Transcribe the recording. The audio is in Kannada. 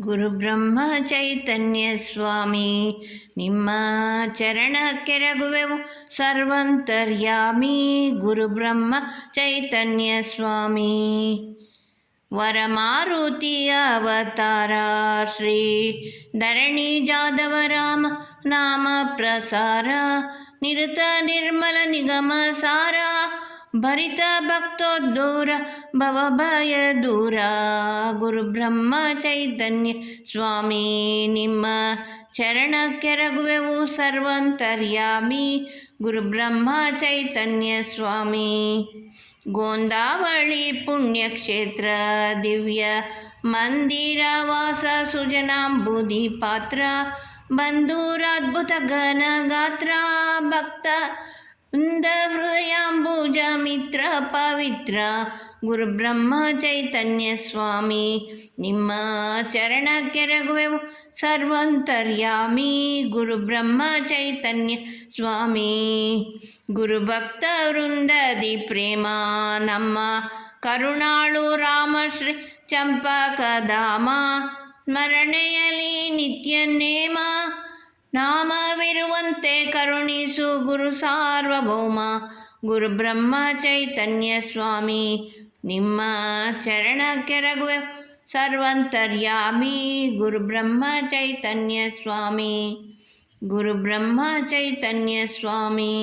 ಗುರು ಬ್ರಹ್ಮ ಚೈತನ್ಯ ಸ್ವಾಮಿ ನಿಮ್ಮ ಚರಣಕ್ಕೆ ರಘುವೆವು ಸರ್ವಂತರ್ಯಾಮಿ. ಗುರು ಬ್ರಹ್ಮ ಚೈತನ್ಯ ಸ್ವಾಮಿ ವರಮಾರುತಿ ಅವತಾರ ಶ್ರೀ ಧರಣಿ ಜಾದವ ರಾಮ ನಾಮ ಪ್ರಸಾರ ನಿರತ ನಿರ್ಮಲ ನಿಗಮ ಸಾರ ಭರಿತ ಭಕ್ತೋದ್ದೂರ ಭವಭಯ ದೂರ. ಗುರು ಬ್ರಹ್ಮ ಚೈತನ್ಯ ಸ್ವಾಮಿ ನಿಮ್ಮ ಚರಣಕ್ಕೆ ರಘುವೆವು ಸರ್ವಂತರ್ಯಾಮಿ. ಗುರು ಬ್ರಹ್ಮ ಚೈತನ್ಯ ಸ್ವಾಮಿ ಗೋಂದಾವಳಿ ಪುಣ್ಯಕ್ಷೇತ್ರ ದಿವ್ಯ ಮಂದಿರ ವಾಸ ಸುಜನಾಂಬುದಿ ಪಾತ್ರ ಬಂಧುರಾದ್ಭುತ ಘನ ಗಾತ್ರ ಭಕ್ತ ಹೃದಯಾಂಬುಜ ಮಿತ್ರ ಪವಿತ್ರ. ಗುರು ಬ್ರಹ್ಮ ಚೈತನ್ಯ ಸ್ವಾಮಿ ನಿಮ್ಮ ಚರಣಕ್ಕೆ ರಘುವೆವು ಸರ್ವಂತರ್ಯಾಮಿ. ಗುರು ಬ್ರಹ್ಮ ಚೈತನ್ಯ ಸ್ವಾಮಿ ಗುರು ಭಕ್ತ ವೃಂದದಿ ಪ್ರೇಮ ನಮ್ಮ ಕರುಣಾಳು ರಾಮಶ್ರೀ ಚಂಪಕಧಾಮ ಸ್ಮರಣೆಯಲಿ ನಿತ್ಯ ನೇಮ ನಾಮವಿರುವಂತೆ ಕರುಣಿಸು ಗುರು ಸಾರ್ವಭೌಮ. ಗುರು ಬ್ರಹ್ಮ ಚೈತನ್ಯ ಸ್ವಾಮಿ ನಿಮ್ಮ ಚರಣಕ್ಕೆ ರಘುವೆವು ಸರ್ವಂತರ್ಯಾಮಿ. ಗುರು ಬ್ರಹ್ಮ ಚೈತನ್ಯ ಸ್ವಾಮಿ ಗುರು ಬ್ರಹ್ಮ ಚೈತನ್ಯ ಸ್ವಾಮಿ.